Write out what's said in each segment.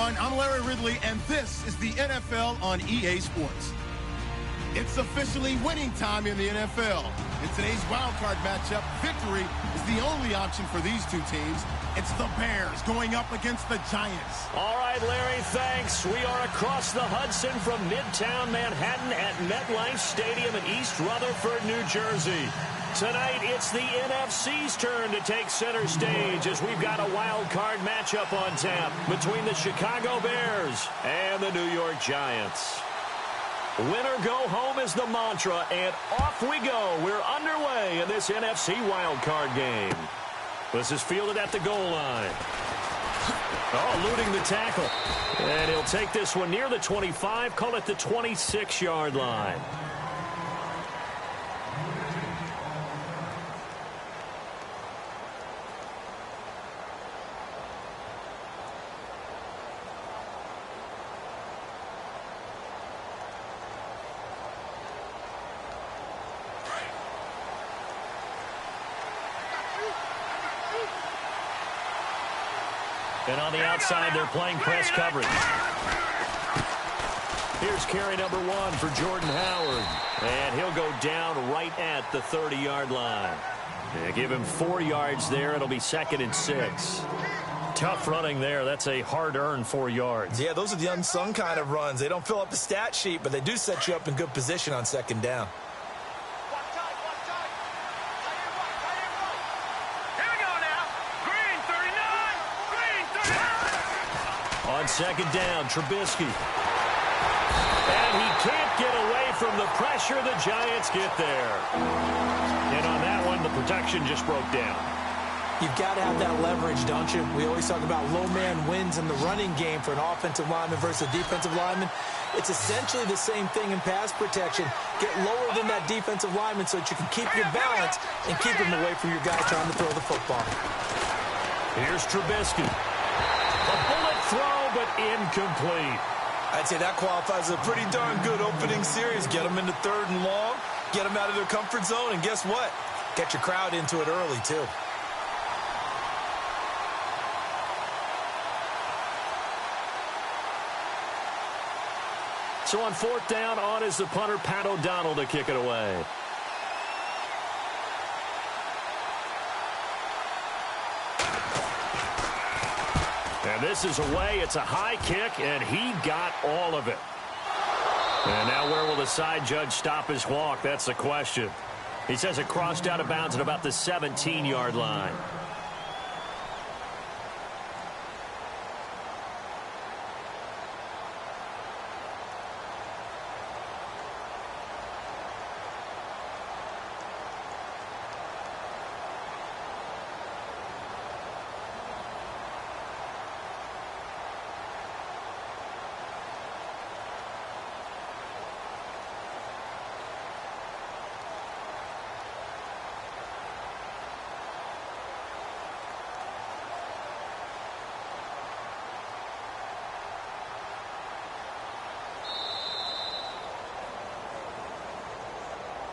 everyone. I'm Larry Ridley, and this is the NFL on EA Sports. It's officially winning time in the NFL. In today's wildcard matchup, victory is the only option for these two teams. It's the Bears going up against the Giants. All right, Larry, thanks. We are across the Hudson from Midtown Manhattan at MetLife Stadium in East Rutherford, New Jersey. Tonight, it's the NFC's turn to take center stage as we've got a wild card matchup on tap between the Chicago Bears and the New York Giants. Winner go home is the mantra, and off we go. We're underway in this NFC wild card game. This is fielded at the goal line. Oh, eluding the tackle. And he'll take this one near the 25, call it the 26-yard line. And on the outside, they're playing press coverage. Here's carry number 1 for Jordan Howard. And he'll go down right at the 30-yard line. Yeah, give him 4 yards there. It'll be 2nd and 6. Tough running there. That's a hard-earned 4 yards. Yeah, those are the unsung kind of runs. They don't fill up the stat sheet, but they do set you up in good position on 2nd down. On 2nd down, Trubisky. And he can't get away from the pressure. The Giants get there. And on that one, the protection just broke down. You've got to have that leverage, don't you? We always talk about low man wins in the running game for an offensive lineman versus a defensive lineman. It's essentially the same thing in pass protection. Get lower than that defensive lineman so that you can keep your balance and keep him away from your guy trying to throw the football. Here's Trubisky. A bullet throw, but incomplete. I'd say that qualifies as a pretty darn good opening series. Get them into 3rd and long, get them out of their comfort zone, and guess what? Get your crowd into it early, too. So on 4th down, on is the punter, Pat O'Donnell, to kick it away. And this is away. It's a high kick, and he got all of it. And now where will the side judge stop his walk? That's the question. He says it crossed out of bounds at about the 17-yard line.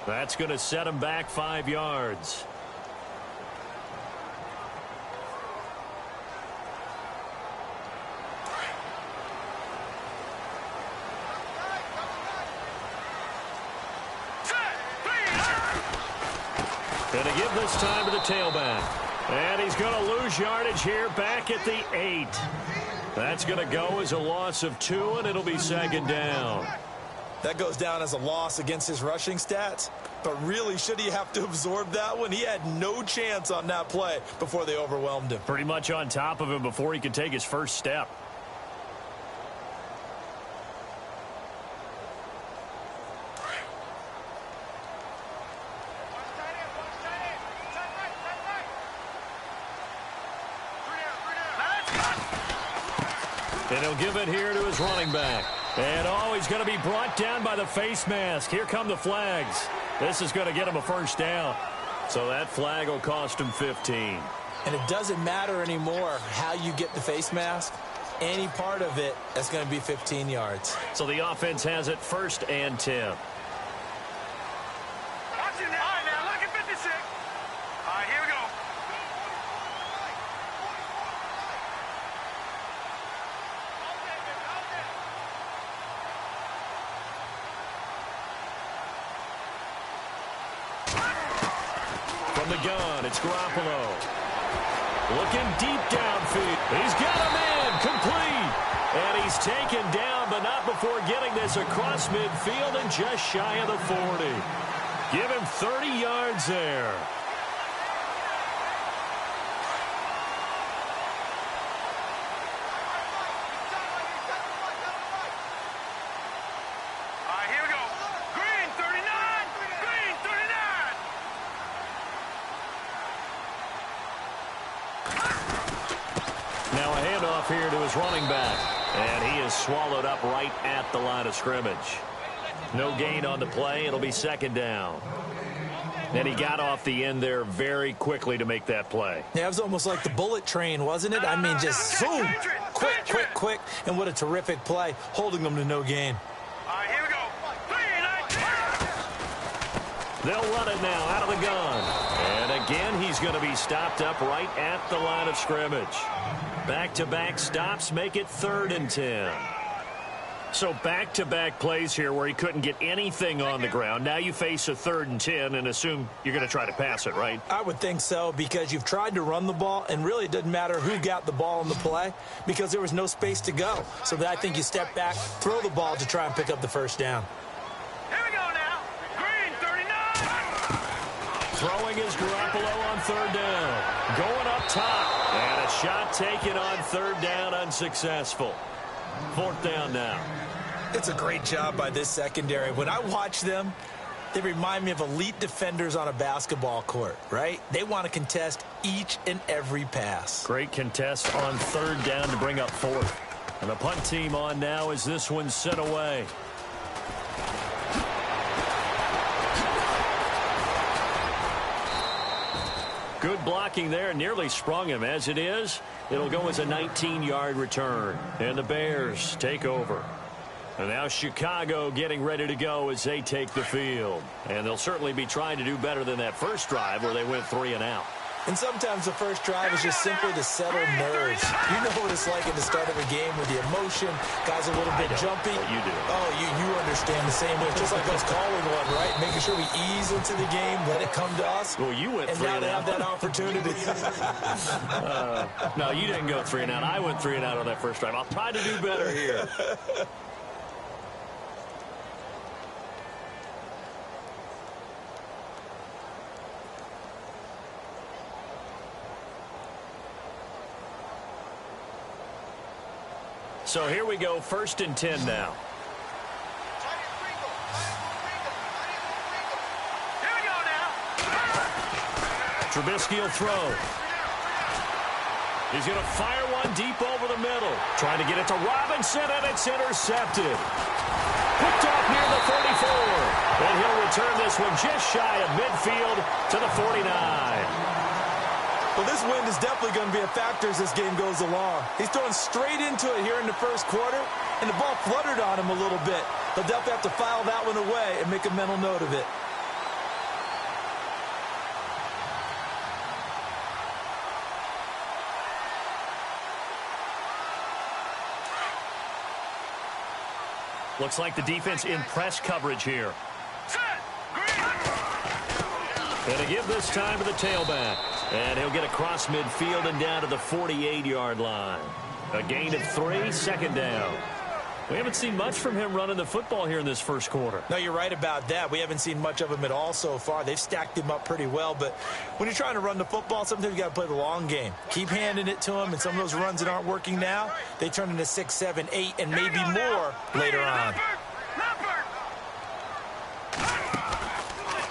That's going to set him back 5 yards. Going to give this time to the tailback. And he's going to lose yardage here back at the 8. That's going to go as a loss of 2, and it'll be 2nd down. That goes down as a loss against his rushing stats. But really, should he have to absorb that one? He had no chance on that play before they overwhelmed him. Pretty much on top of him before he could take his first step. And he'll give it here to his running back. And, oh, he's going to be brought down by the face mask. Here come the flags. This is going to get him a first down. So that flag will cost him 15. And it doesn't matter anymore how you get the face mask. Any part of it, that's going to be 15 yards. So the offense has it 1st and 10. the gun. It's Garoppolo. Looking deep downfield. He's got him in. Complete. And he's taken down, but not before getting this across midfield and just shy of the 40. Give him 30 yards there. Here to his running back, and he is swallowed up right at the line of scrimmage. No gain on the play. It'll be second down. And he got off the end there very quickly to make that play. Yeah, it was almost like the bullet train, wasn't it? I mean, just boom, quick, and what a terrific play, holding them to no gain. Here we go. They'll run it now out of the gun. And again, he's going to be stopped up right at the line of scrimmage. Back-to-back stops make it 3rd and 10. So back-to-back plays here where he couldn't get anything on the ground. Now you face a 3rd and 10 and assume you're going to try to pass it, right? I would think so, because you've tried to run the ball, and really it doesn't matter who got the ball in the play because there was no space to go. So I think you step back, throw the ball to try and pick up the first down. Here we go now. Green, 39. Throwing is Garoppolo on 3rd down. Going up top. And a shot taken on 3rd down, unsuccessful. 4th down now. It's a great job by this secondary. When I watch them, they remind me of elite defenders on a basketball court, right? They want to contest each and every pass. Great contest on 3rd down to bring up 4th. And the punt team on now as this one's sent away. Good blocking there, nearly sprung him. As it is, it'll go as a 19-yard return. And the Bears take over. And now Chicago getting ready to go as they take the field. And they'll certainly be trying to do better than that first drive where they went 3 and out. And sometimes the first drive is just simply to settle nerves. You know what it's like at the start of a game with the emotion. Guys a little bit jumpy. You do. Oh, you understand the same way. It's just like us calling one, right? Making sure we ease into the game, let it come to us. Well, you went 3 and out. And now they have that opportunity. No, you didn't go 3 and out. I went 3 and out on that first drive. I'll try to do better here. So here we go, 1st and 10 now. Here we go now. Trubisky will throw. He's going to fire one deep over the middle. Trying to get it to Robinson, and it's intercepted. Picked off near the 44. And he'll return this one just shy of midfield to the 49. Well, this wind is definitely going to be a factor as this game goes along. He's throwing straight into it here in the first quarter, and the ball fluttered on him a little bit. He'll definitely have to file that one away and make a mental note of it. Looks like the defense in press coverage here. And to give this time to the tailback. And he'll get across midfield and down to the 48-yard line. A gain of 3, 2nd down. We haven't seen much from him running the football here in this first quarter. No, you're right about that. We haven't seen much of him at all so far. They've stacked him up pretty well. But when you're trying to run the football, sometimes you got to play the long game. Keep handing it to him, and some of those runs that aren't working now, they turn into 6, 7, 8, and maybe more later on.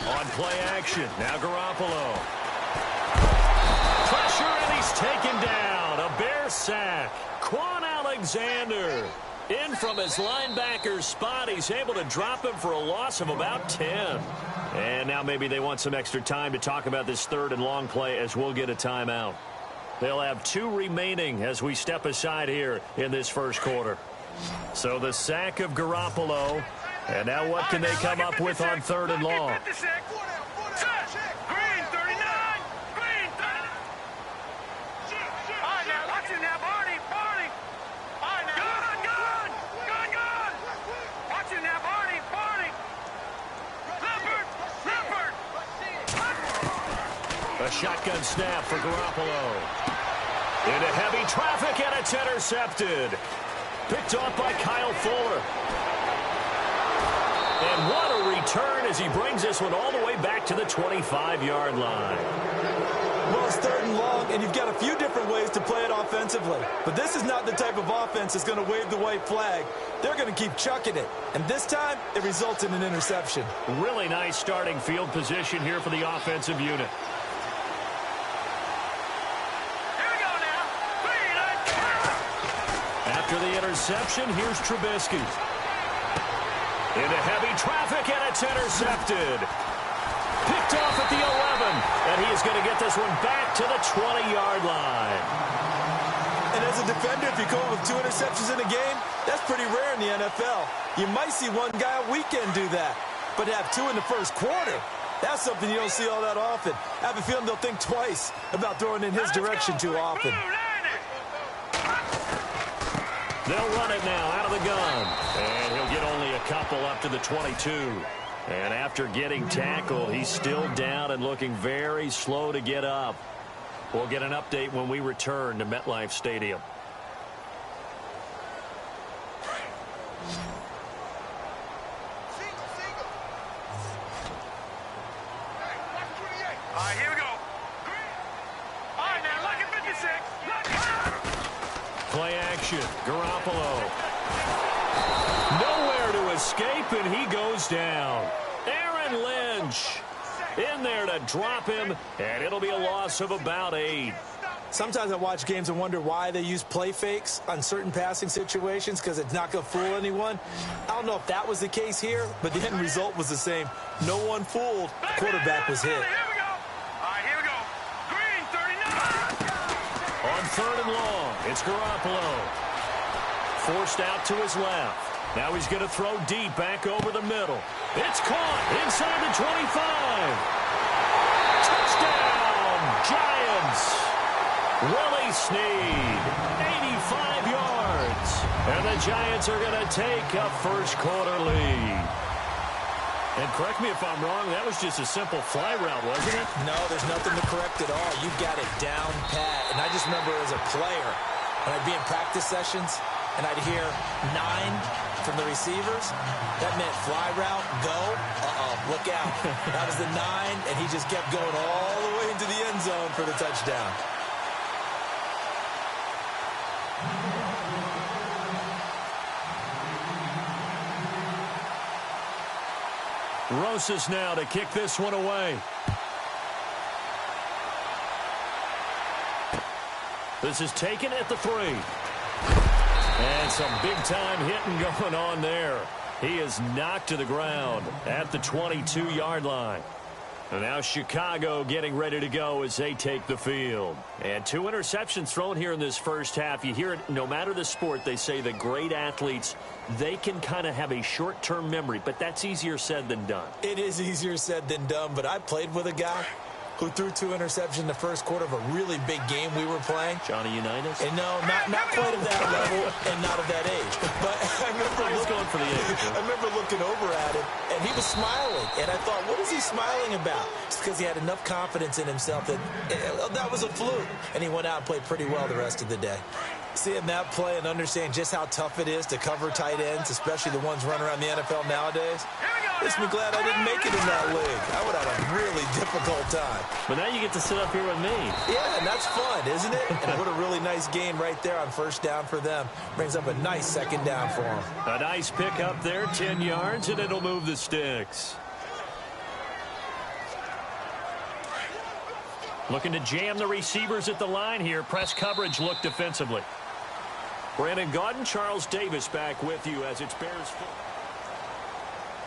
On play action, now Garoppolo. Pressure, and he's taken down. A Bear sack. Quan Alexander in from his linebacker's spot. He's able to drop him for a loss of about 10. And now maybe they want some extra time to talk about this 3rd and long play as we'll get a timeout. They'll have 2 remaining as we step aside here in this first quarter. So the sack of Garoppolo. And now what can they come up with on 3rd and long? A A shotgun snap for Garoppolo. Into heavy traffic, and it's intercepted. Picked off by Kyle Fuller. And what a return as he brings this one all the way back to the 25-yard line. Well, it's 3rd and long, and you've got a few different ways to play it offensively. But this is not the type of offense that's going to wave the white flag. They're going to keep chucking it. And this time, it results in an interception. Really nice starting field position here for the offensive unit. After the interception, here's Trubisky. Into heavy traffic, and it's intercepted. Picked off at the 11, and he is going to get this one back to the 20-yard line. And as a defender, if you go with 2 interceptions in a game, that's pretty rare in the NFL. You might see one guy a weekend do that, but to have 2 in the first quarter, that's something you don't see all that often. I have a feeling they'll think twice about throwing in his direction too often. They'll run it now out of the gun. And he'll get only a couple up to the 22. And after getting tackled, he's still down and looking very slow to get up. We'll get an update when we return to MetLife Stadium. All right, here we go. All right, now, look at 56. Play action. Garoppolo. Nowhere to escape, and he goes down. Aaron Lynch in there to drop him, and it'll be a loss of about 8. Sometimes I watch games and wonder why they use play fakes on certain passing situations because it's not going to fool anyone. I don't know if that was the case here, but the end result was the same. No one fooled. The quarterback was hit. Here we go. All right, here we go. Green, 39. On 3rd and long, it's Garoppolo. Forced out to his left. Now he's going to throw deep back over the middle. It's caught inside the 25. Touchdown, Giants. Willie Snead, 85 yards. And the Giants are going to take a first-quarter lead. And correct me if I'm wrong, that was just a simple fly route, wasn't it? No, there's nothing to correct at all. You got it down pat. And I just remember as a player, when I'd be in practice sessions, and I'd hear 9 from the receivers, that meant fly route, go, look out. That was the 9, and he just kept going all the way into the end zone for the touchdown. Rosas now to kick this one away. This is taken at the 3. And some big-time hitting going on there. He is knocked to the ground at the 22-yard line. And now Chicago getting ready to go as they take the field. And 2 interceptions thrown here in this first half. You hear it, no matter the sport, they say that great athletes, they can kind of have a short-term memory, but that's easier said than done. It is easier said than done, but I played with a guy who threw 2 interceptions in the first quarter of a really big game we were playing. Johnny Unitas? And no, not quite of that level and not of that age. But I remember looking over at him, and he was smiling. And I thought, what is he smiling about? It's because he had enough confidence in himself that that was a fluke. And he went out and played pretty well the rest of the day. Seeing that play and understand just how tough it is to cover tight ends, especially the ones running around the NFL nowadays, makes me glad I didn't make it in that league. I would have a really difficult time. But now you get to sit up here with me. Yeah, and that's fun, isn't it? And what a really nice game right there on first down for them. Brings up a nice second down for them. A nice pick up there, 10 yards, and it'll move the sticks. Looking to jam the receivers at the line here. Press coverage look defensively. Brandon Gaudin, Charles Davis back with you as it's Bears.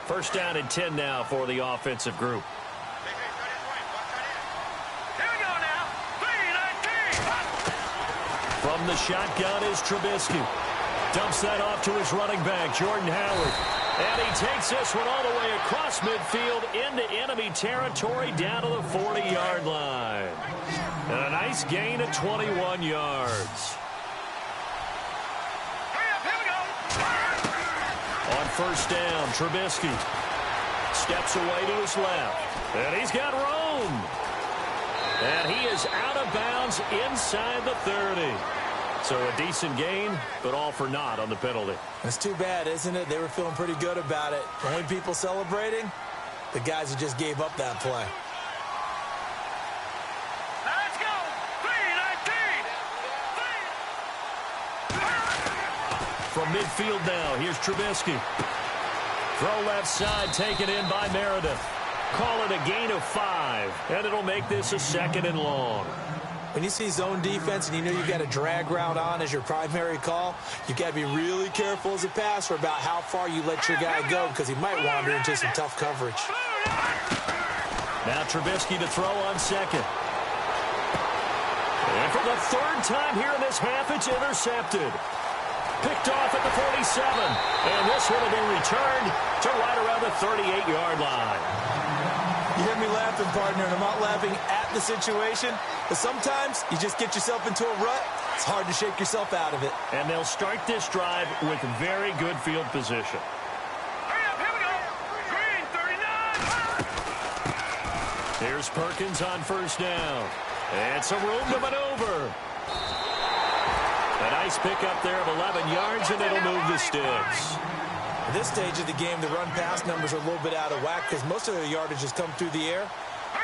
First down and 10 now for the offensive group. Here we go now. 3-19. From the shotgun is Trubisky. Dumps that off to his running back, Jordan Howard. And he takes this one all the way across midfield into enemy territory down to the 40-yard line. And a nice gain of 21 yards. On first down, Trubisky steps away to his left. And he's got room. And he is out of bounds inside the 30. So a decent gain, but all for naught on the penalty. It's too bad, isn't it? They were feeling pretty good about it. The only people celebrating, the guys who just gave up that play. Let's go. 3-19. From midfield now, here's Trubisky. Throw left side, taken in by Meredith. Call it a gain of 5, and it'll make this a 2nd and long. When you see zone defense and you know you've got a drag route on as your primary call, you've got to be really careful as a passer about how far you let your guy go because he might wander into some tough coverage. Now Trubisky to throw on 2nd. And for the 3rd time here in this half, it's intercepted. Picked off at the 47. And this one will be returned to right around the 38-yard line. You hear me laughing, partner, and I'm not laughing at the situation, but sometimes you just get yourself into a rut. It's hard to shake yourself out of it. And they'll start this drive with very good field position. Hurry up, here we go. Green, 39. Here's Perkins on 1st down. And some room to maneuver. A nice pickup there of 11 yards, and it'll move the sticks. At this stage of the game, the run-pass numbers are a little bit out of whack because most of their yardage has come through the air.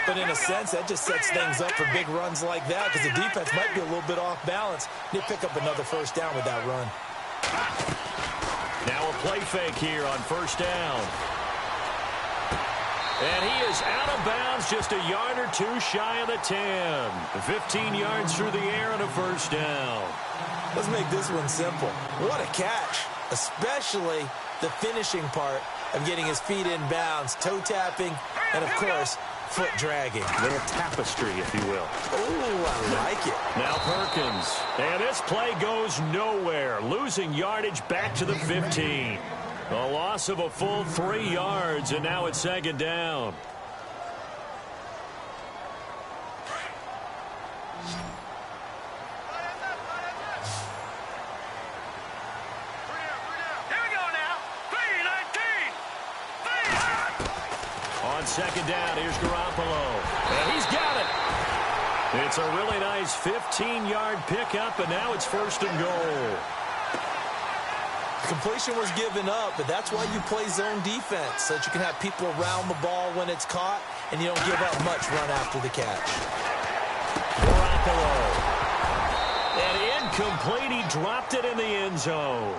But in a sense, that just sets things up for big runs like that because the defense might be a little bit off balance. They pick up another 1st down with that run. Now a play fake here on 1st down. And he is out of bounds just a yard or 2 shy of the 10. 15 yards through the air and a 1st down. Let's make this one simple. What a catch, especially the finishing part of getting his feet in bounds, toe tapping, and of course, foot dragging. Little tapestry, if you will. Oh, I like it. Now Perkins. And this play goes nowhere. Losing yardage back to the 15. A loss of a full 3 yards, and now it's 2nd down. On 2nd down, here's Garoppolo. And he's got it. It's a really nice 15-yard pickup, and now it's 1st and goal. Completion was given up, but that's why you play zone defense, so that you can have people around the ball when it's caught, and you don't give up much run after the catch. Garoppolo. And incomplete. He dropped it in the end zone.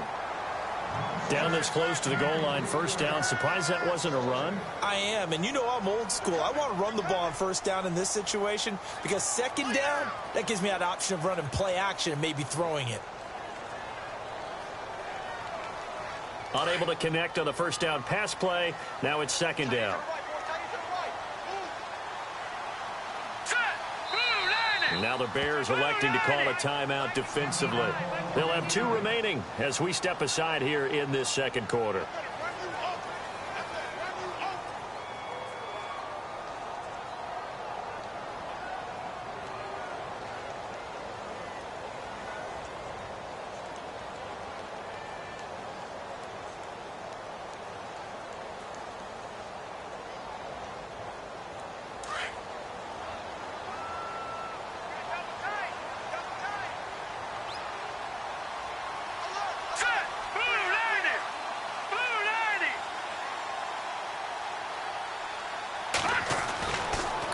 Down this close to the goal line, 1st down. Surprised that wasn't a run? I am, and you know I'm old school. I want to run the ball on 1st down in this situation because 2nd down, that gives me that option of running play action and maybe throwing it. Unable to connect on the 1st down pass play. Now it's 2nd down. Now the Bears electing to call a timeout defensively. They'll have 2 remaining as we step aside here in this 2nd quarter.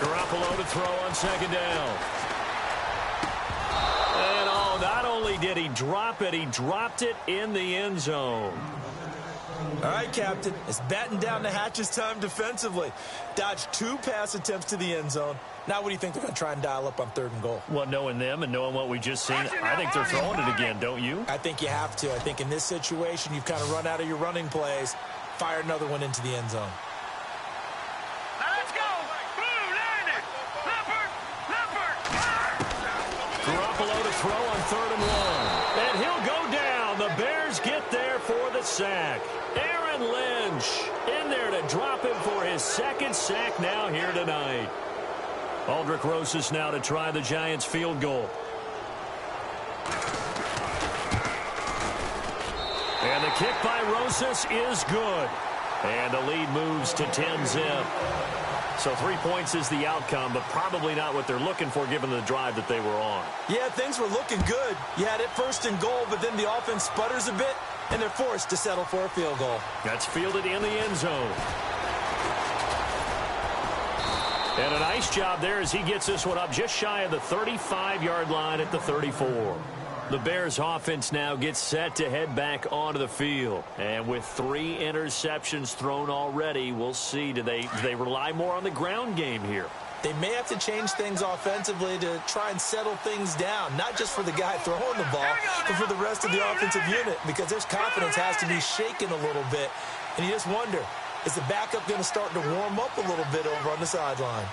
Garoppolo to throw on 2nd down. And oh, not only did he drop it, he dropped it in the end zone. All right, Captain, it's batten down the hatches time defensively. Dodged 2 pass attempts to the end zone. Now what do you think they're going to try and dial up on 3rd and goal? Well, knowing them and knowing what we just seen, I think they're throwing it again, don't you? I think you have to. I think in this situation, you've kind of run out of your running plays. Fire another one into the end zone. Let's go. Blue 90. Garoppolo to throw on 3rd and 1. And he'll go down. The Bears get there for the sack. Aaron Lynch in there to drop him for his 2nd sack now here tonight. Aldrick Rosas now to try the Giants field goal. And the kick by Rosas is good. And the lead moves to 10-zip. So 3 points is the outcome, but probably not what they're looking for given the drive that they were on. Yeah, things were looking good. You had it first and goal, but then the offense sputters a bit, and they're forced to settle for a field goal. That's fielded in the end zone. And a nice job there as he gets this one up just shy of the 35-yard line at the 34. The Bears offense now gets set to head back onto the field. And with 3 interceptions thrown already, we'll see. Do they rely more on the ground game here? They may have to change things offensively to try and settle things down, not just for the guy throwing the ball, but for the rest of the offensive unit, because their confidence has to be shaken a little bit. And you just wonder, is the backup going to start to warm up a little bit over on the sideline?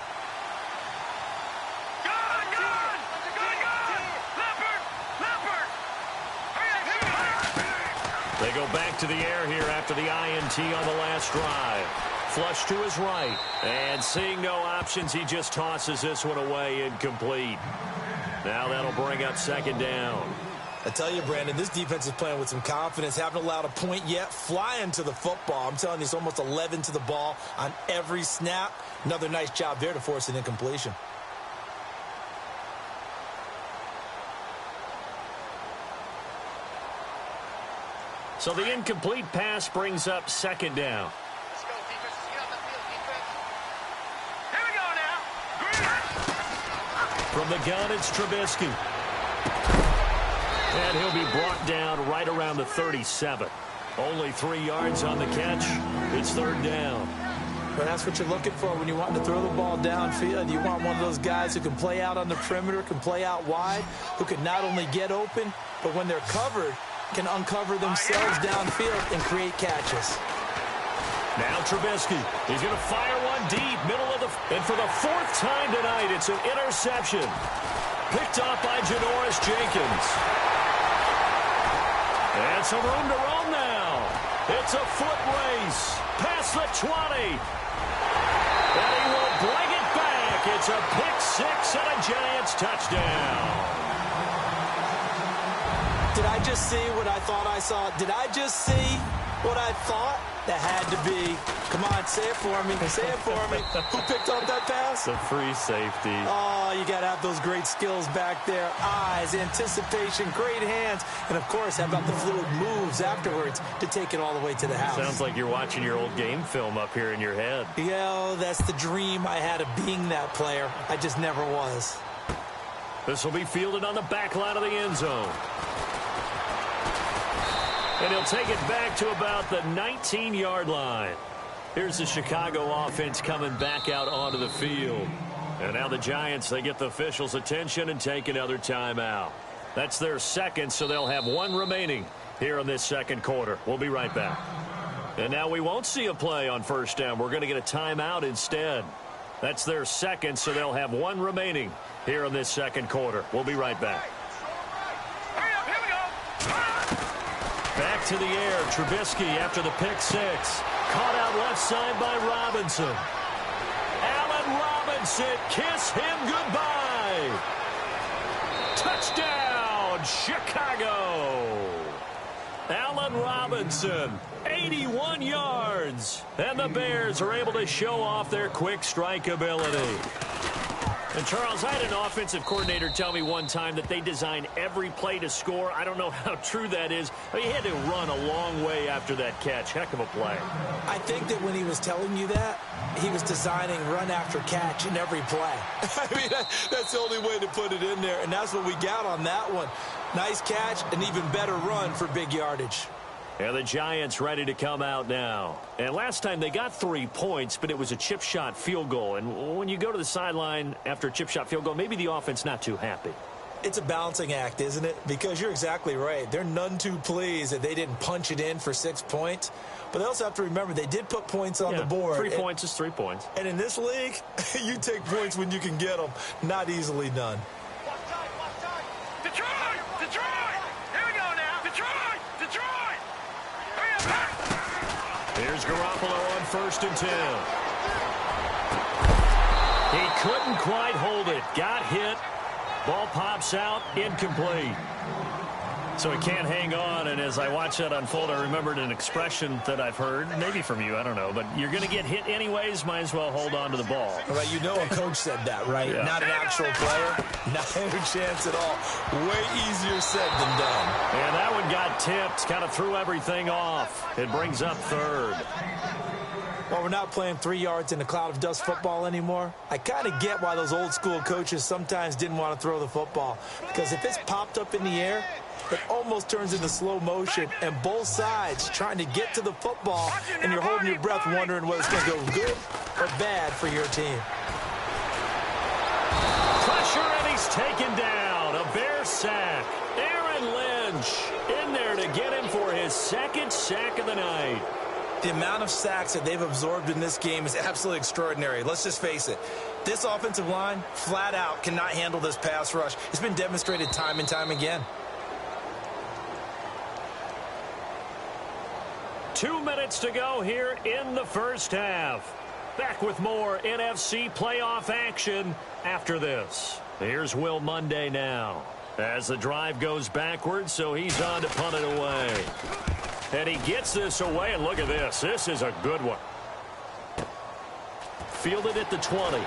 They go back to the air here after the INT on the last drive. Flush to his right. And seeing no options, he just tosses this one away incomplete. Now that'll bring up second down. I tell you, Brandon, this defense is playing with some confidence. Haven't allowed a point yet. Flying to the football. I'm telling you, it's almost 11 to the ball on every snap. Another nice job there to force an incompletion. So the incomplete pass brings up second down. Let's go, defense. Let's get on the field, defense. Here we go now. From the gun, it's Trubisky. And he'll be brought down right around the 37. Only 3 yards on the catch. It's third down. Well, that's what you're looking for when you want to throw the ball downfield. You want one of those guys who can play out on the perimeter, can play out wide, who can not only get open, but when they're covered, can uncover themselves downfield and create catches. Now Trubisky. He's going to fire one deep, middle of the... And for the 4th time tonight, it's an interception. Picked off by Janoris Jenkins. And some room to roam now. It's a foot race. Past the 20. And he will bring it back. It's a pick 6 and a Giants touchdown. Did I just see what I thought I saw? Did I just see what I thought? That had to be. Come on, say it for me. Say it for me. Who picked up that pass? The free safety. Oh, you got to have those great skills back there. Eyes, anticipation, great hands. And, of course, how about the fluid moves afterwards to take it all the way to the house? Sounds like you're watching your old game film up here in your head. Yeah, that's the dream I had of being that player. I just never was. This will be fielded on the back line of the end zone. And he'll take it back to about the 19-yard line. Here's the Chicago offense coming back out onto the field. And now the Giants, they get the officials' attention and take another timeout. That's their second, so they'll have 1 remaining here in this second quarter. We'll be right back. And now we won't see a play on first down. We're going to get a timeout instead. That's their second, so they'll have 1 remaining here in this second quarter. We'll be right back. Back to the air, Trubisky after the pick 6. Caught out left side by Robinson. Allen Robinson, kiss him goodbye. Touchdown, Chicago. Allen Robinson, 81 yards. And the Bears are able to show off their quick strike ability. And, Charles, I had an offensive coordinator tell me one time that they design every play to score. I don't know how true that is. But he had to run a long way after that catch. Heck of a play. I think that when he was telling you that, he was designing run after catch in every play. I mean, that's the only way to put it in there. And that's what we got on that one. Nice catch, an even better run for big yardage. And the Giants ready to come out now. And last time they got 3 points, but it was a chip shot field goal. And when you go to the sideline after a chip shot field goal, maybe the offense not too happy. It's a balancing act, isn't it? Because you're exactly right. They're none too pleased that they didn't punch it in for 6 points. But they also have to remember they did put points on the board. 3 points is 3 points. And in this league, you take points when you can get them. Not easily done. Detroit! Detroit! Here we go now! Detroit! Detroit! Here's Garoppolo on 1st and 10. He couldn't quite hold it. Got hit. Ball pops out. Incomplete. So he can't hang on, and as I watch that unfold, I remembered an expression that I've heard, maybe from you, I don't know, but you're going to get hit anyways, might as well hold on to the ball. Right, you know a coach said that, right? Yeah. Not an actual player. Not a chance at all. Way easier said than done. And that one got tipped, kind of threw everything off. It brings up third. Well, we're not playing 3 yards in a cloud of dust football anymore. I kind of get why those old school coaches sometimes didn't want to throw the football. Because if it's popped up in the air, it almost turns into slow motion, and both sides trying to get to the football, and you're holding your breath wondering whether it's going to go good or bad for your team. Pressure, and he's taken down. A Bear sack. Aaron Lynch in there to get him for his second sack of the night. The amount of sacks that they've absorbed in this game is absolutely extraordinary. Let's just face it. This offensive line, flat out, cannot handle this pass rush. It's been demonstrated time and time again. 2 minutes to go here in the first half. Back with more NFC playoff action after this. Here's Will Munday now. As the drive goes backwards, so he's on to punt it away. And he gets this away, and look at this. This is a good one. Fielded at the 20.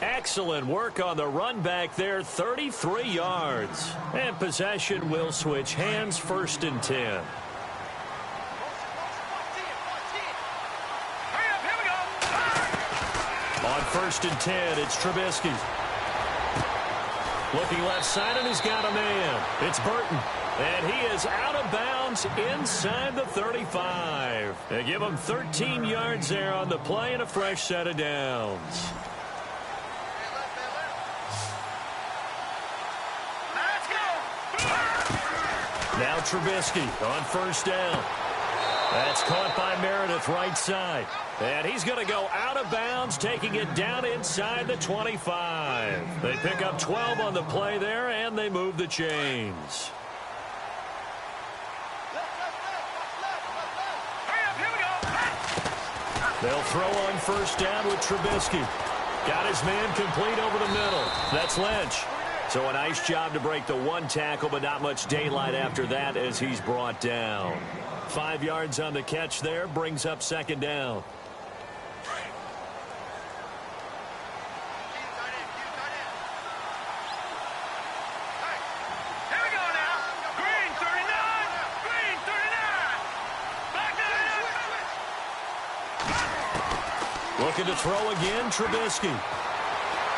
Excellent work on the run back there, 33 yards. And possession will switch hands, 1st and 10. On 1st and 10, it's Trubisky. Looking left side, and he's got a man. It's Burton. And he is out of bounds inside the 35. They give him 13 yards there on the play and a fresh set of downs. Now Trubisky on 1st down. That's caught by Meredith right side. And he's going to go out of bounds, taking it down inside the 25. They pick up 12 on the play there, and they move the chains. They'll throw on 1st down with Trubisky. Got his man complete over the middle. That's Lynch. So a nice job to break the 1 tackle, but not much daylight after that as he's brought down. 5 yards on the catch there, brings up 2nd down. Looking to throw again, Trubisky.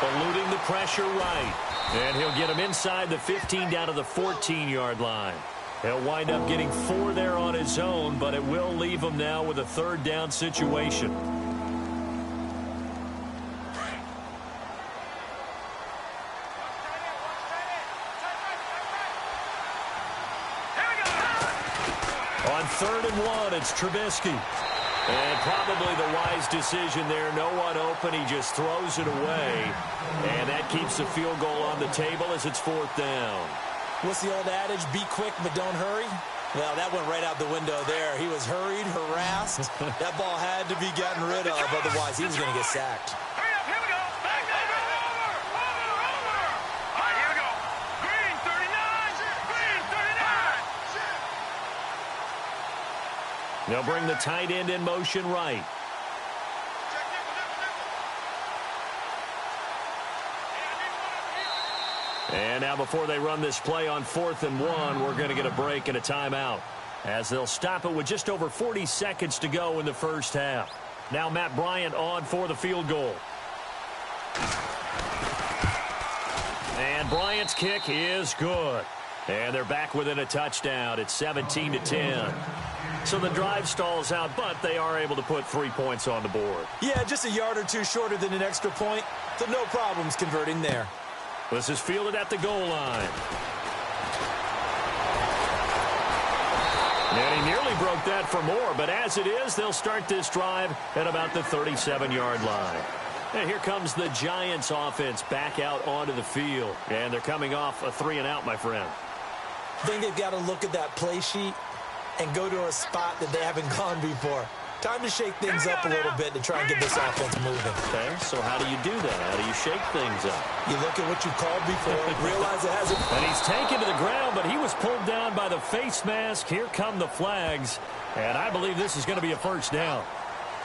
Eluding the pressure right. And he'll get him inside the 15 down to the 14-yard line. He'll wind up getting 4 there on his own, but it will leave him now with a 3rd down situation. On 3rd and 1, it's Trubisky. And probably the wise decision there. No one open. He just throws it away. And that keeps the field goal on the table as it's 4th down. What's the old adage? Be quick, but don't hurry. Well, that went right out the window there. He was hurried, harassed. That ball had to be gotten rid of. Otherwise, he was going to get sacked. Hurry up, here we go. Back over. All right, here we go. Green 39. Green 39. They'll bring the tight end in motion right. And now before they run this play on 4th and 1, we're going to get a break and a timeout as they'll stop it with just over 40 seconds to go in the first half. Now Matt Bryant on for the field goal. And Bryant's kick is good. And they're back within a touchdown. It's 17-10. So the drive stalls out, but they are able to put 3 points on the board. Yeah, just a yard or two shorter than an extra point, so no problems converting there. This is fielded at the goal line. And he nearly broke that for more, but as it is, they'll start this drive at about the 37-yard line. And here comes the Giants offense back out onto the field. And they're coming off a 3-and-out, my friend. I think they've got to look at that play sheet and go to a spot that they haven't gone before. Time to shake things up a little bit to try and get this offense moving. Okay, so how do you do that? How do you shake things up? You look at what you called before, realize it hasn't. And he's taken to the ground, but he was pulled down by the face mask. Here come the flags, and I believe this is going to be a first down.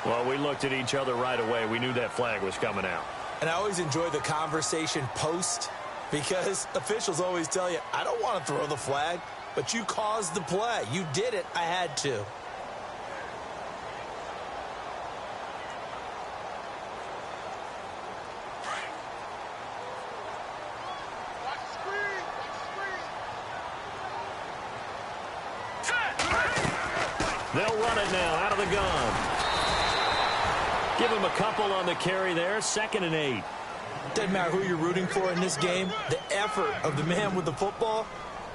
Well, we looked at each other right away. We knew that flag was coming out. And I always enjoy the conversation post because officials always tell you, I don't want to throw the flag, but you caused the play. You did it. I had to. They'll run it now out of the gun. Give him a couple on the carry there. 2nd and 8. Doesn't matter who you're rooting for in this game. The effort of the man with the football,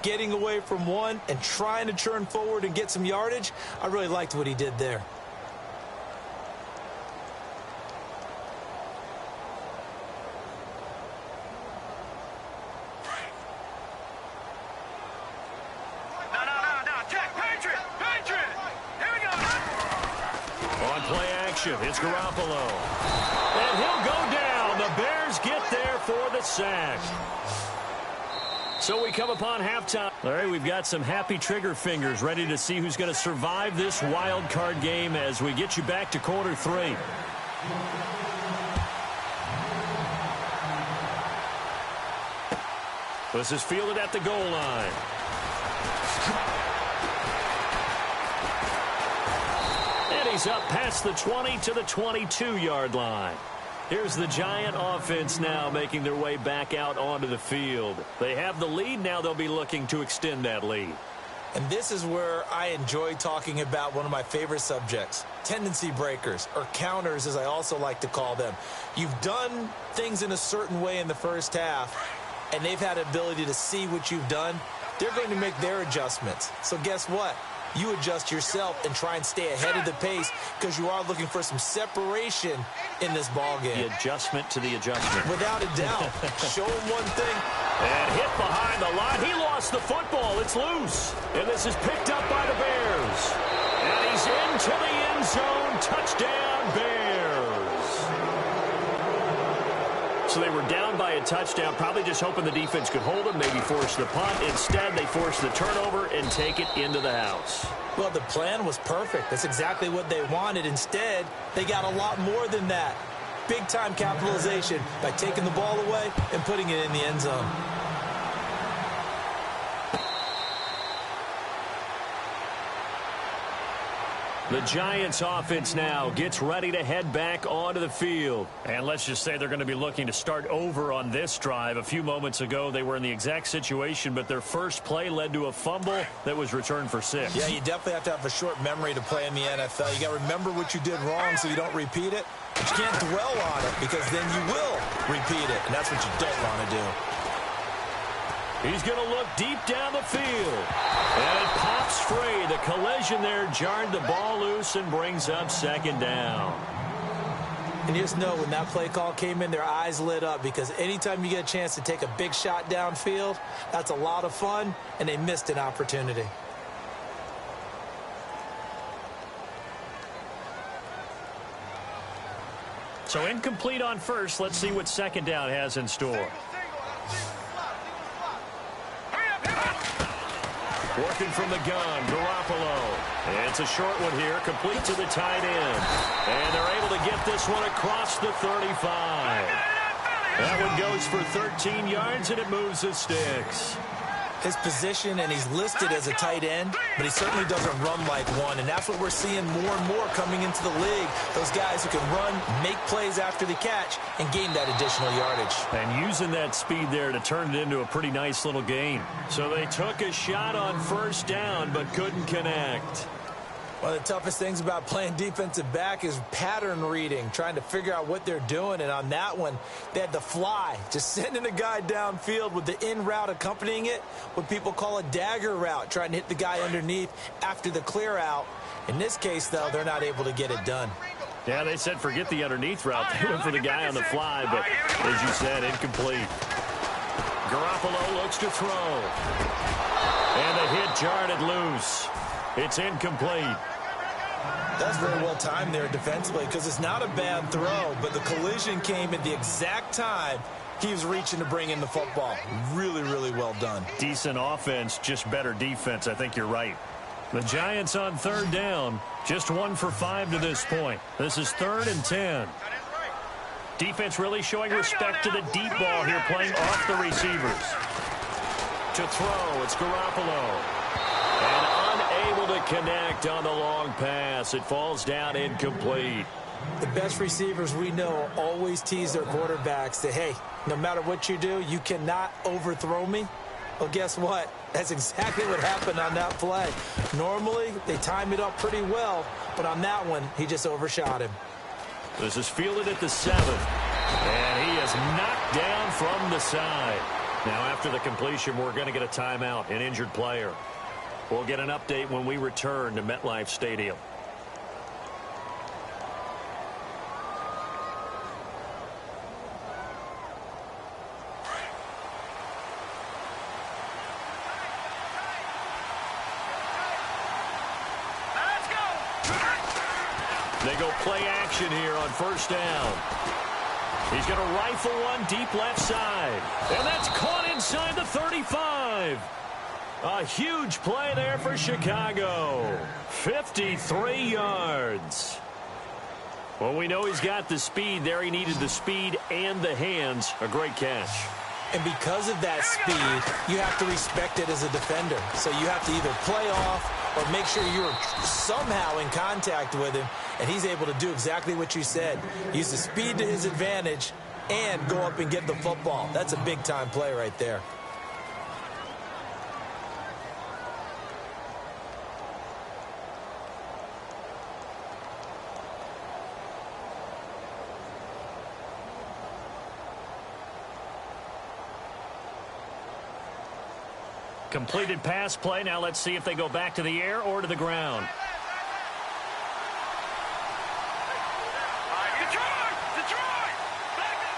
getting away from one and trying to turn forward and get some yardage, I really liked what he did there. It's Garoppolo. And he'll go down. The Bears get there for the sack. So we come upon halftime. All right, we've got some happy trigger fingers ready to see who's going to survive this wild card game as we get you back to quarter 3. This is fielded at the goal line. He's up past the 20 to the 22-yard line. Here's the Giant offense now making their way back out onto the field. They have the lead. Now they'll be looking to extend that lead. And this is where I enjoy talking about one of my favorite subjects, tendency breakers, or counters as I also like to call them. You've done things in a certain way in the first half, and they've had the ability to see what you've done. They're going to make their adjustments. So guess what? You adjust yourself and try and stay ahead of the pace because you are looking for some separation in this ball game. The adjustment to the adjustment. Without a doubt. Show him one thing. And hit behind the line. He lost the football. It's loose. And this is picked up by the Bears. And he's into the end zone. Touchdown, Bears. So they were down by a touchdown, probably just hoping the defense could hold them, maybe force the punt. Instead, they forced the turnover and take it into the house. Well, the plan was perfect. That's exactly what they wanted. Instead, they got a lot more than that. Big-time capitalization by taking the ball away and putting it in the end zone. The Giants offense now gets ready to head back onto the field. And let's just say they're going to be looking to start over on this drive. A few moments ago, they were in the exact situation, but their first play led to a fumble that was returned for 6. Yeah, you definitely have to have a short memory to play in the NFL. You got to remember what you did wrong so you don't repeat it. But you can't dwell on it because then you will repeat it, and that's what you don't want to do. He's going to look deep down the field. And it pops free. The collision there jarred the ball loose and brings up 2nd down. And you just know when that play call came in, their eyes lit up because anytime you get a chance to take a big shot downfield, that's a lot of fun, and they missed an opportunity. So incomplete on first. Let's see what 2nd down has in store. Working from the gun, Garoppolo. And it's a short one here, complete to the tight end. And they're able to get this one across the 35. That one goes for 13 yards, and it moves the sticks. His position, and he's listed as a tight end, but he certainly doesn't run like one, and that's what we're seeing more and more coming into the league. Those guys who can run, make plays after the catch, and gain that additional yardage. And using that speed there to turn it into a pretty nice little gain. So they took a shot on 1st down, but couldn't connect. One of the toughest things about playing defensive back is pattern reading, trying to figure out what they're doing. And on that one, they had to fly, just sending a guy downfield with the in route accompanying it, what people call a dagger route, trying to hit the guy underneath after the clear out. In this case, though, they're not able to get it done. Yeah, they said forget the underneath route. They went for the guy on the fly, but as you said, incomplete. Garoppolo looks to throw. And the hit jarred it loose. It's incomplete. That's very well timed there defensively because it's not a bad throw, but the collision came at the exact time he was reaching to bring in the football. Really, really well done. Decent offense, just better defense. I think you're right. The Giants on third down, just 1 for 5 to this point. This is 3rd and 10. Defense really showing respect to the deep ball here, playing off the receivers. To throw, it's Garoppolo. And unable to connect on the long pass. It falls down incomplete. The best receivers we know always tease their quarterbacks that, hey, no matter what you do, you cannot overthrow me. Well, guess what? That's exactly what happened on that play. Normally, they time it up pretty well, but on that one, he just overshot him. This is fielded at the 7th, and he is knocked down from the side. Now, after the completion, we're going to get a timeout, an injured player. We'll get an update when we return to MetLife Stadium. They go play action here on first down. He's going to rifle one deep left side. And that's caught inside the 35. A huge play there for Chicago. 53 yards. Well, we know he's got the speed there. He needed the speed and the hands. A great catch. And because of that speed, you have to respect it as a defender. So you have to either play off or make sure you're somehow in contact with him, and he's able to do exactly what you said. Use the speed to his advantage and go up and get the football. That's a big-time play right there. Completed pass play. Now let's see if they go back to the air or to the ground. Detroit! Back up!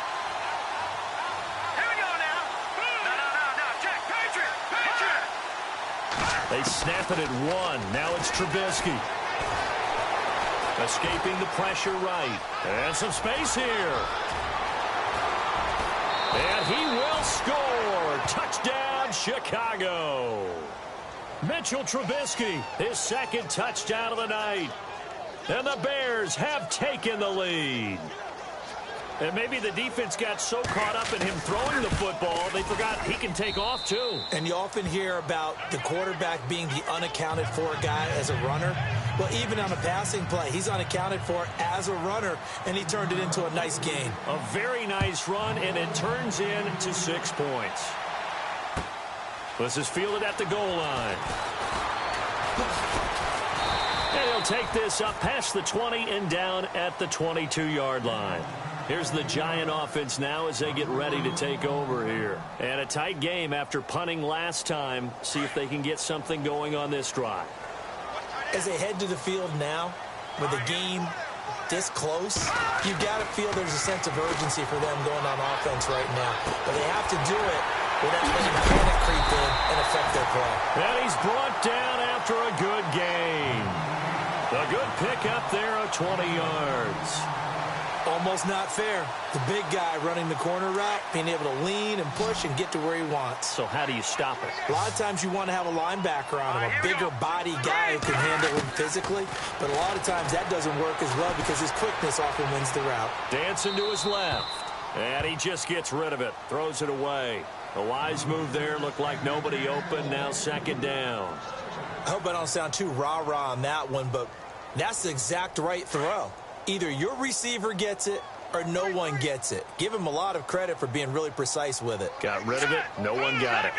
Here we go now. No. Check. Patriot! They snap it at 1. Now it's Trubisky. Escaping the pressure right. And some space here. And he will score. Touchdown, Chicago. Mitchell Trubisky, his 2nd touchdown of the night. And the Bears have taken the lead. And maybe the defense got so caught up in him throwing the football, they forgot he can take off too. And you often hear about the quarterback being the unaccounted for guy as a runner. Well, even on a passing play, he's unaccounted for as a runner, and he turned it into a nice gain. A very nice run, and it turns into 6 points. This is fielded at the goal line. And he'll take this up past the 20 and down at the 22-yard line. Here's the Giant offense now as they get ready to take over here. And a tight game after punting last time. See if they can get something going on this drive. As they head to the field now, with the game this close, you've got to feel there's a sense of urgency for them going on offense right now. But they have to do it without letting panic creep in and affect their play. And he's brought down after a good gain. A good pickup there of 20 yards. Almost not fair. The big guy running the corner route, being able to lean and push and get to where he wants. So how do you stop it? A lot of times you want to have a linebacker on him, a bigger body guy who can handle him physically. But a lot of times that doesn't work as well because his quickness often wins the route. Dancing to his left. And he just gets rid of it. Throws it away. A wise move there. Looked like nobody open. Now 2nd down. I hope I don't sound too rah-rah on that one, but that's the exact right throw. Either your receiver gets it or no one gets it. Give him a lot of credit for being really precise with it. Got rid of it. No one got it.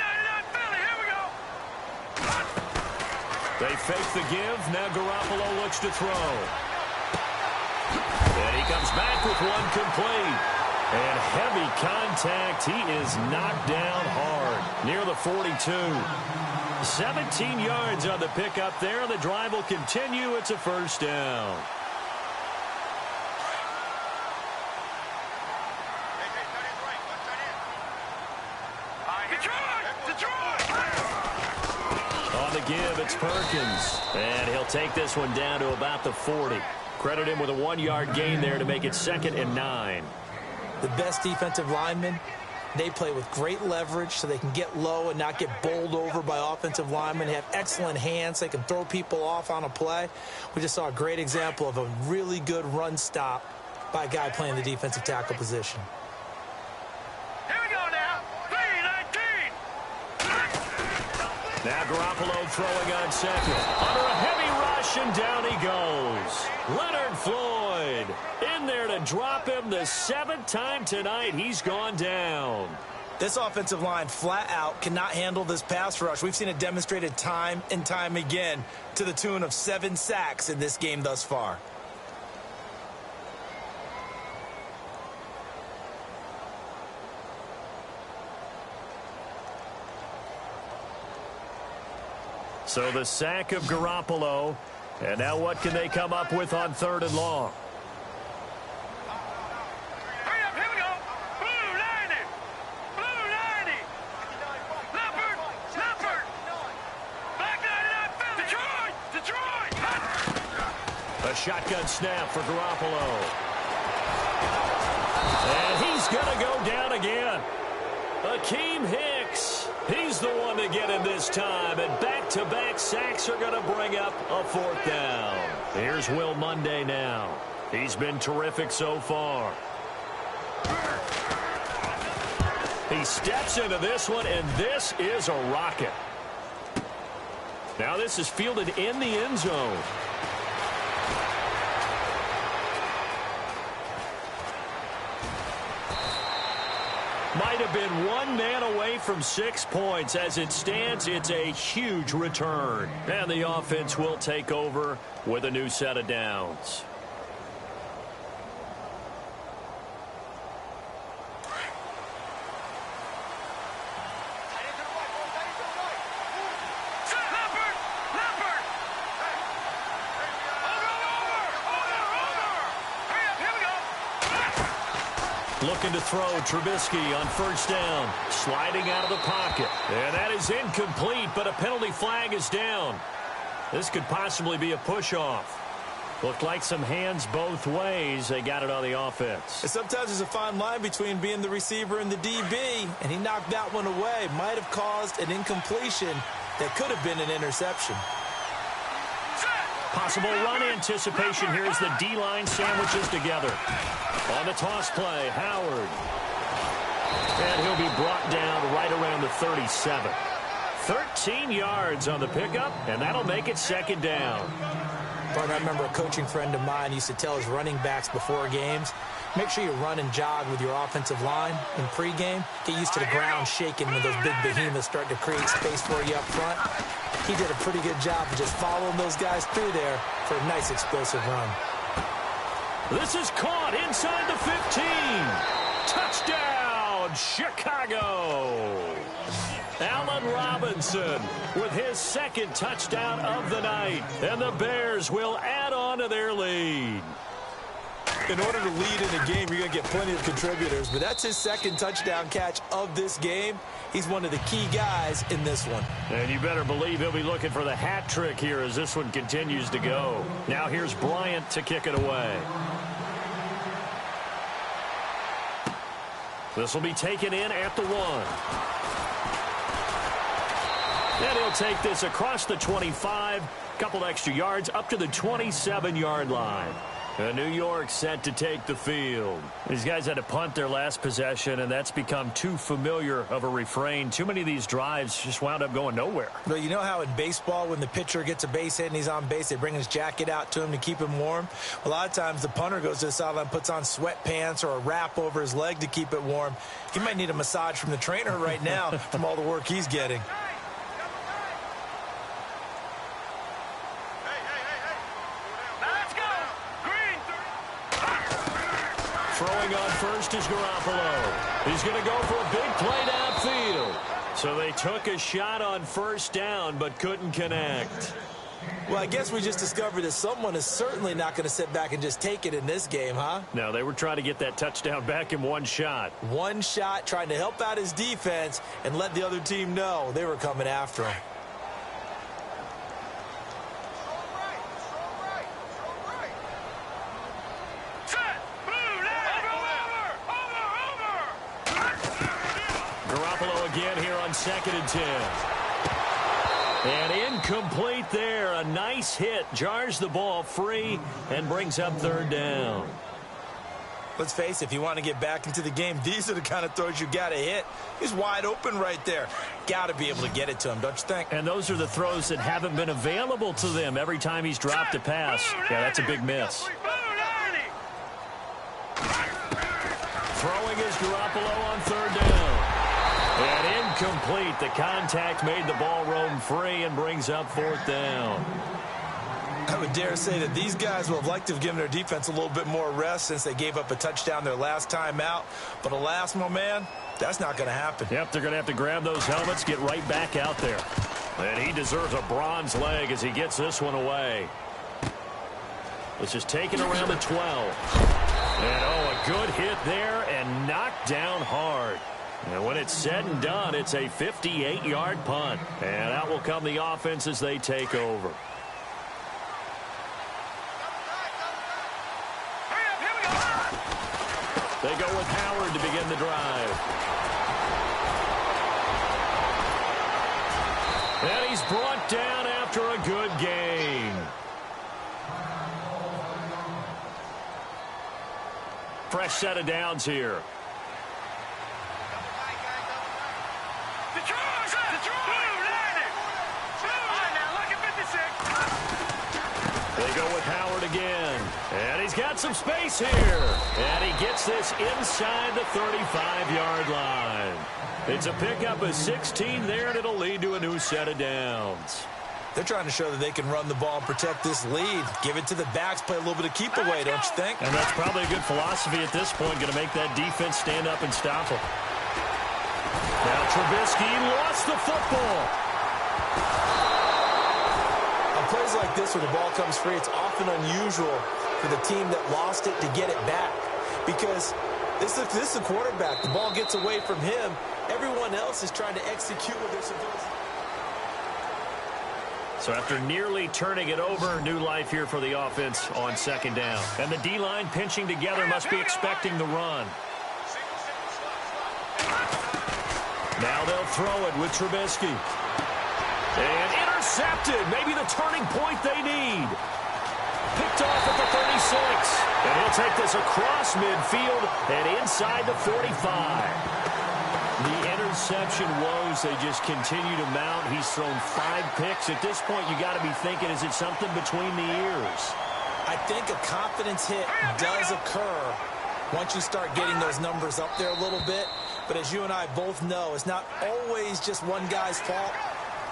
They fake the give. Now Garoppolo looks to throw. And he comes back with one complete. And heavy contact. He is knocked down hard near the 42. 17 yards on the pickup there. The drive will continue. It's a 1st down. the give. It's Perkins. And he'll take this one down to about the 40. Credit him with a 1-yard gain there to make it 2nd and 9. The best defensive linemen, they play with great leverage so they can get low and not get bowled over by offensive linemen. They have excellent hands. They can throw people off on a play. We just saw a great example of a really good run stop by a guy playing the defensive tackle position. Here we go now. 3-19. Now Garoppolo throwing on second. Under a heavy rush, and down he goes. Leonard Floyd in there to drop him the 7th time tonight. He's gone down. This offensive line flat out cannot handle this pass rush. We've seen it demonstrated time and time again to the tune of 7 sacks in this game thus far. So the sack of Garoppolo. And now what can they come up with on 3rd and long? Hurry up, here we go. Blue 90. Blue 90. Leopard. Leopard. Black 99. Detroit. Detroit. A shotgun snap for Garoppolo. And he's going to go down again. Akeem Hicks. He's the one to get him this time. And back-to-back sacks are going to bring up a 4th down. Here's Will Monday now. He's been terrific so far. He steps into this one, and this is a rocket. Now this is fielded in the end zone. Might have been 1 man away from 6 points. As it stands, it's a huge return. And the offense will take over with a new set of downs. Looking to throw Trubisky on 1st down. Sliding out of the pocket. And that is incomplete, but a penalty flag is down. This could possibly be a push-off. Looked like some hands both ways. They got it on the offense. And sometimes there's a fine line between being the receiver and the DB, and he knocked that one away. Might have caused an incompletion that could have been an interception. Possible run anticipation here as the D-line sandwiches together. On the toss play, Howard. And he'll be brought down right around the 37. 13 yards on the pickup, and that'll make it 2nd down. Bart, I remember a coaching friend of mine used to tell his running backs before games, make sure you run and jog with your offensive line in pregame. Get used to the ground shaking when those big behemoths start to create space for you up front. He did a pretty good job of just following those guys through there for a nice explosive run. This is caught inside the 15. Touchdown, Chicago. Allen Robinson with his 2nd touchdown of the night. And the Bears will add on to their lead. In order to lead in a game, you're going to get plenty of contributors, but that's his 2nd touchdown catch of this game. He's one of the key guys in this one. And you better believe he'll be looking for the hat trick here as this one continues to go. Now here's Bryant to kick it away. This will be taken in at the 1. And he'll take this across the 25, couple extra yards up to the 27-yard line. New York set to take the field. These guys had to punt their last possession, and that's become too familiar of a refrain. Too many of these drives just wound up going nowhere. But you know how in baseball, when the pitcher gets a base hit and he's on base, they bring his jacket out to him to keep him warm? A lot of times the punter goes to the sideline, puts on sweatpants or a wrap over his leg to keep it warm. He might need a massage from the trainer right now from all the work he's getting. Throwing on first is Garoppolo. He's going to go for a big play downfield. So they took a shot on 1st down but couldn't connect. Well, I guess we just discovered that someone is certainly not going to sit back and just take it in this game, huh? No, they were trying to get that touchdown back in one shot. One shot, trying to help out his defense and let the other team know they were coming after him. 2nd and 10. And incomplete there. A nice hit. Jars the ball free and brings up 3rd down. Let's face it, if you want to get back into the game, these are the kind of throws you got to hit. He's wide open right there. Got to be able to get it to him, don't you think? And those are the throws that haven't been available to them every time he's dropped a pass. Yeah, that's a big miss. Throwing is Garoppolo on 3rd down. And incomplete. The contact made the ball roam free and brings up 4th down. I would dare say that these guys will have liked to have given their defense a little bit more rest since they gave up a touchdown their last time out. But alas, my man, that's not going to happen. Yep, they're going to have to grab those helmets, get right back out there. And he deserves a bronze leg as he gets this one away. This is taken around the 12. And, oh, a good hit there and knocked down hard. And when it's said and done, it's a 58-yard punt. And out will come the offense as they take over. They go with Howard to begin the drive. And he's brought down after a good gain. Fresh set of downs here. They go with Howard again. And he's got some space here. And he gets this inside the 35-yard line. It's a pickup of 16 there, and it'll lead to a new set of downs. They're trying to show that they can run the ball and protect this lead. Give it to the backs, play a little bit of keep away, don't you think? And that's probably a good philosophy at this point, going to make that defense stand up and stop them. Now Trubisky lost the football. On plays like this where the ball comes free, it's often unusual for the team that lost it to get it back. Because this is a quarterback. The ball gets away from him. Everyone else is trying to execute what they're supposed to. So after nearly turning it over, new life here for the offense on 2nd down. And the D-line pinching together must be expecting the run. Now they'll throw it with Trubisky. And intercepted. Maybe the turning point they need. Picked off at the 36. And he'll take this across midfield and inside the 45. The interception woes, they just continue to mount. He's thrown 5 picks. At this point, you got to be thinking, is it something between the ears? I think a confidence hit does occur once you start getting those numbers up there a little bit. But as you and I both know, it's not always just one guy's fault.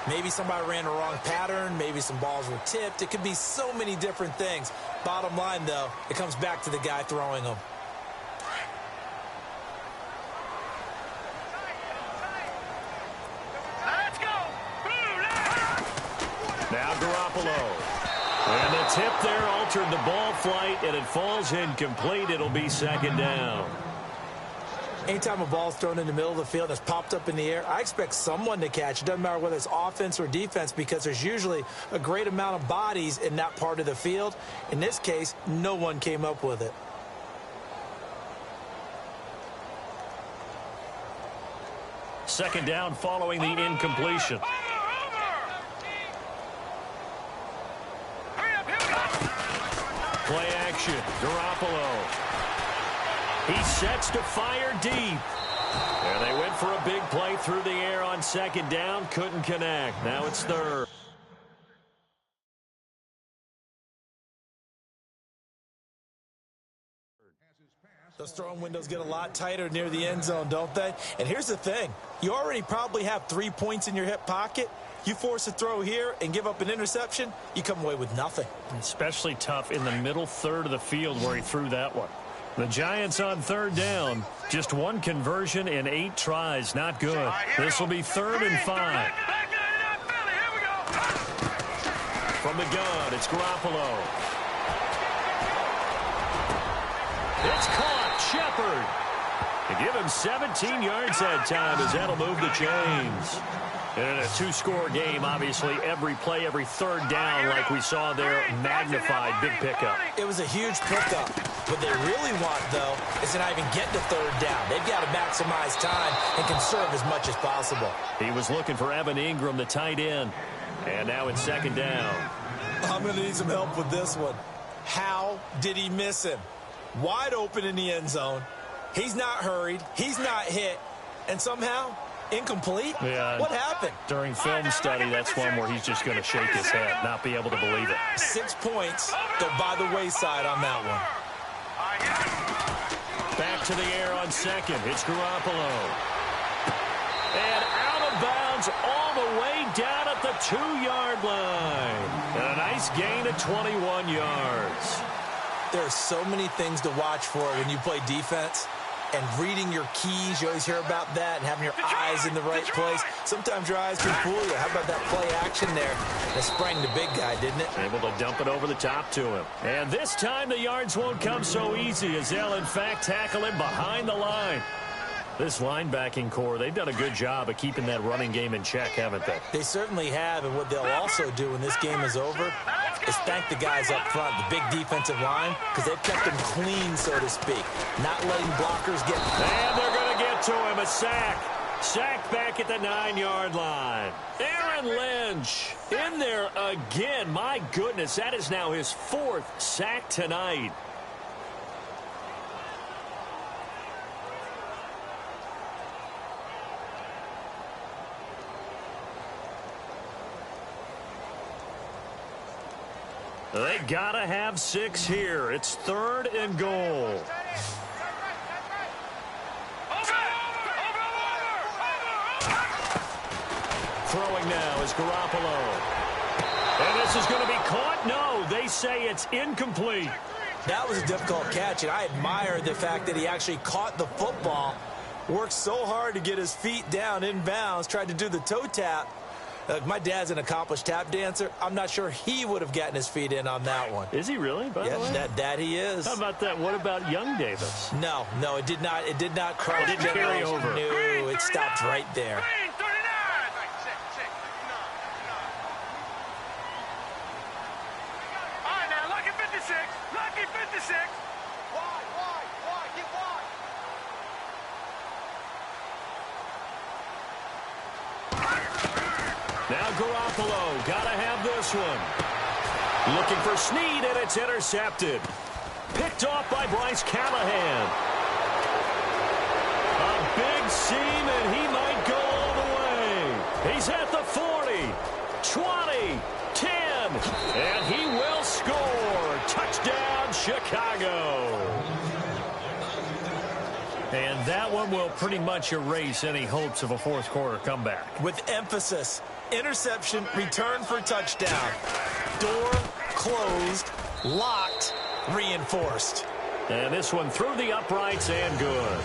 Maybe somebody ran the wrong pattern. Maybe some balls were tipped. It could be so many different things. Bottom line, though, it comes back to the guy throwing them. Now Garoppolo. And the tip there altered the ball flight, and it falls incomplete. It'll be 2nd down. Anytime a ball's thrown in the middle of the field that's popped up in the air, I expect someone to catch. It doesn't matter whether it's offense or defense because there's usually a great amount of bodies in that part of the field. In this case, no one came up with it. Second down following the incompletion. Play action. Garoppolo. He sets to fire deep. And they went for a big play through the air on 2nd down. Couldn't connect. Now it's 3rd. Those throwing windows get a lot tighter near the end zone, don't they? And here's the thing. You already probably have 3 points in your hip pocket. You force a throw here and give up an interception, you come away with nothing. Especially tough in the middle third of the field where he threw that one. The Giants on 3rd down. Just 1 conversion in 8 tries. Not good. This will be 3rd and 5. From the gun, it's Garoppolo. It's caught. Shepard. To give him 17 yards that time as that'll move the chains. And in a two-score game, obviously, every play, every third down, like we saw there, magnified, big pickup. It was a huge pickup. What they really want, though, is to not even get to third down. They've got to maximize time and conserve as much as possible. He was looking for Evan Ingram, the tight end. And now it's second down. I'm going to need some help with this one. How did he miss him? Wide open in the end zone. He's not hurried. He's not hit. And somehow, incomplete? Yeah. What happened? During film study, that's one where he's just going to shake his head, not be able to believe it. 6 points go by the wayside on that one. Back to the air on second. It's Garoppolo. And out of bounds all the way down at the 2-yard line. And a nice gain of 21 yards. There are so many things to watch for when you play defense. And reading your keys, you always hear about that, and having your eyes in the right place. Sometimes your eyes can fool you. How about that play action there? That sprang the big guy, didn't it? Able to dump it over the top to him. And this time the yards won't come so easy as they'll, in fact, tackle him behind the line. This linebacking core, they've done a good job of keeping that running game in check, haven't they? They certainly have, and what they'll also do when this game is over is thank the guys up front, the big defensive line, because they've kept them clean, so to speak. Not letting blockers get... And they're going to get to him, a sack. Sacked back at the 9-yard line. Aaron Lynch in there again. My goodness, that is now his 4th sack tonight. They gotta have 6 here. It's 3rd and goal. Throwing now is Garoppolo. And this is going to be caught. No, they say it's incomplete. That was a difficult catch, and I admire the fact that he actually caught the football, worked so hard to get his feet down in bounds, tried to do the toe tap. My dad's an accomplished tap dancer. I'm not sure he would have gotten his feet in on that one. Is he really? By the way? That he is. How about that? What about young Davis? No, it did not. It did not cross. It didn't carry over. No, it stopped right there. Now Garoppolo, gotta have this one. Looking for Snead, and it's intercepted. Picked off by Bryce Callahan. A big seam, and he might go all the way. He's at the 40, 20, 10, and he will score. Touchdown, Chicago. And that one will pretty much erase any hopes of a fourth-quarter comeback. With emphasis, interception, return for touchdown. Door closed, locked, reinforced. And this one through the uprights and good.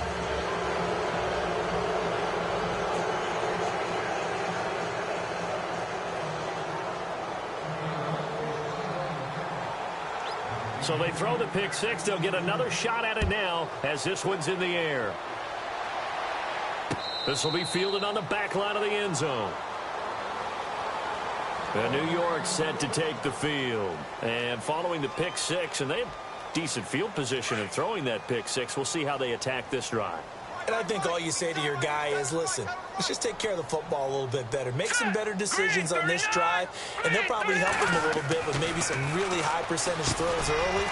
So they throw the pick six. They'll get another shot at it now as this one's in the air. This will be fielded on the back line of the end zone. And New York set to take the field. And following the pick six, and they have decent field position in throwing that pick six. We'll see how they attack this drive. And I think all you say to your guy is, listen, let's just take care of the football a little bit better. Make some better decisions on this drive, and they'll probably help him a little bit with maybe some really high percentage throws early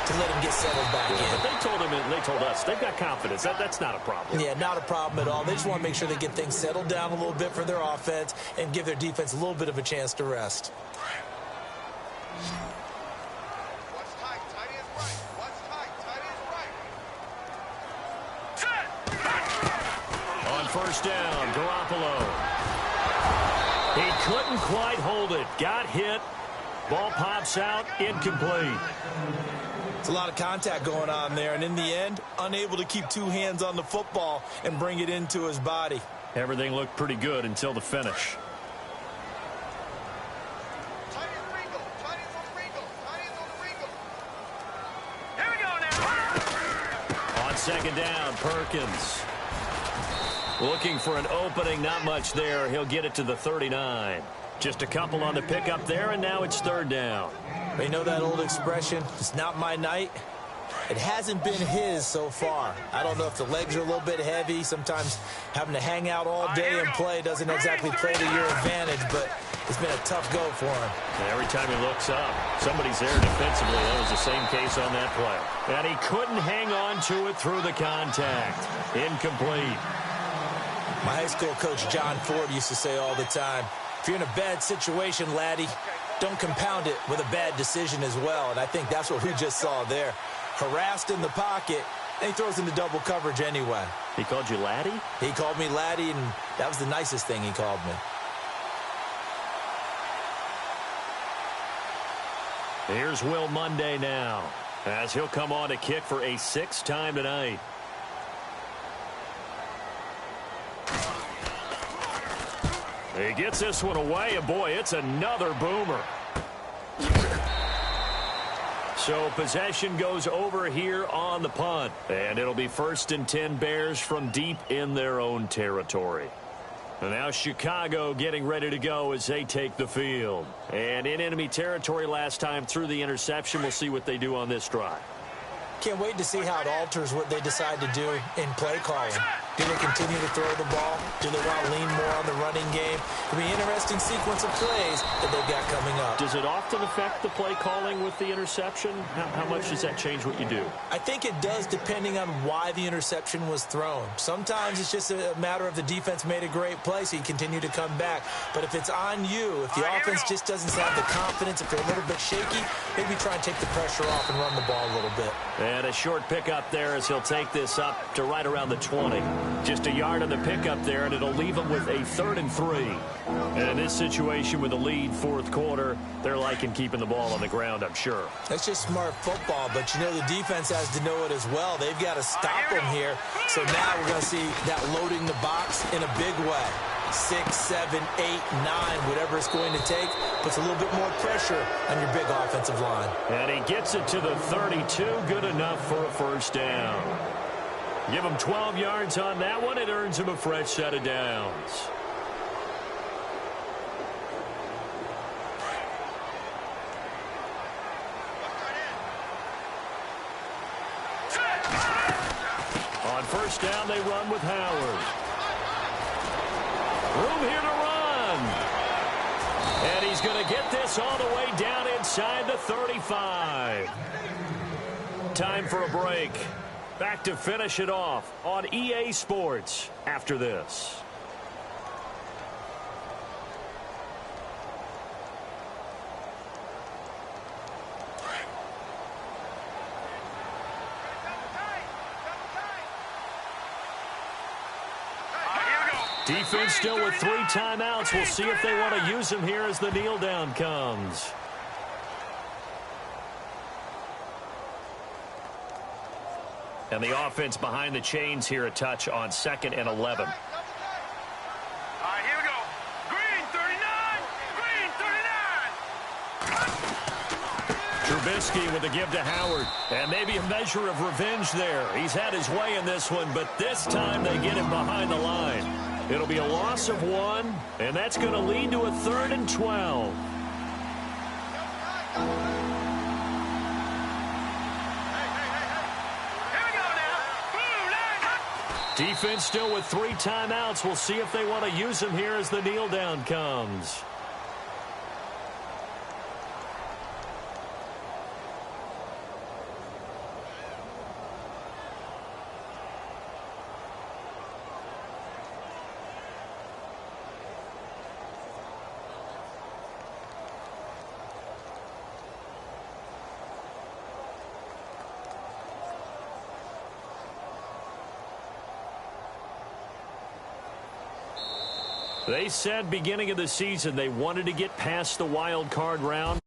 to let him get settled back in. But they told him, and they told us, they've got confidence. That's not a problem. Yeah, not a problem at all. They just want to make sure they get things settled down a little bit for their offense and give their defense a little bit of a chance to rest. First down, Garoppolo. He couldn't quite hold it. Got hit. Ball pops out, incomplete. It's a lot of contact going on there, and in the end, unable to keep two hands on the football and bring it into his body. Everything looked pretty good until the finish. Here we go now. On second down, Perkins. Looking for an opening, not much there. He'll get it to the 39. Just a couple on the pickup there, and now it's third down. You know that old expression, it's not my night? It hasn't been his so far. I don't know if the legs are a little bit heavy. Sometimes having to hang out all day and play doesn't exactly play to your advantage, but it's been a tough go for him. And every time he looks up, somebody's there defensively. That was the same case on that play. And he couldn't hang on to it through the contact. Incomplete. My high school coach, John Ford, used to say all the time, if you're in a bad situation, laddie, don't compound it with a bad decision as well. And I think that's what we just saw there. Harassed in the pocket, and he throws into double coverage anyway. He called you laddie? He called me laddie, and that was the nicest thing he called me. Here's Will Monday now, as he'll come on to kick for a sixth time tonight. He gets this one away, and boy, it's another boomer. So possession goes over here on the punt, and it'll be 1st and 10 Bears from deep in their own territory. And now Chicago getting ready to go as they take the field. And in enemy territory last time through the interception. We'll see what they do on this drive. Can't wait to see how it alters what they decide to do in play calling. Do they continue to throw the ball? Do they want to lean more on the running game? It'll be an interesting sequence of plays that they've got coming up. Does it often affect the play calling with the interception? How much does that change what you do? I think it does, depending on why the interception was thrown. Sometimes it's just a matter of the defense made a great play, so you continue to come back. But if it's on you, if the offense just doesn't have the confidence, if they're a little bit shaky, maybe try and take the pressure off and run the ball a little bit. And a short pickup there as he'll take this up to right around the 20. Just a yard on the pickup there, and it'll leave him with a 3rd and 3. And in this situation with a lead 4th quarter, they're liking keeping the ball on the ground, I'm sure. That's just smart football, but you know the defense has to know it as well. They've got to stop him here. So now we're going to see that loading the box in a big way. 6, 7, 8, 9, whatever it's going to take, puts a little bit more pressure on your big offensive line. And he gets it to the 32, good enough for a 1st down. Give him 12 yards on that one. It earns him a fresh set of downs. On 1st down, they run with Howard. Room here to run. And he's going to get this all the way down inside the 35. Time for a break. Back to finish it off on EA Sports after this. Defense still with 3 timeouts. We'll see if they want to use them here as the kneel down comes. And the offense behind the chains here a touch on 2nd and 11. All right, here we go. Green 39. Green 39. Trubisky with the give to Howard. And maybe a measure of revenge there. He's had his way in this one, but this time they get him behind the line. It'll be a loss of 1, and that's going to lead to a 3rd and 12. Defense still with 3 timeouts. We'll see if they want to use them here as the kneel down comes. They said beginning of the season they wanted to get past the wild card round.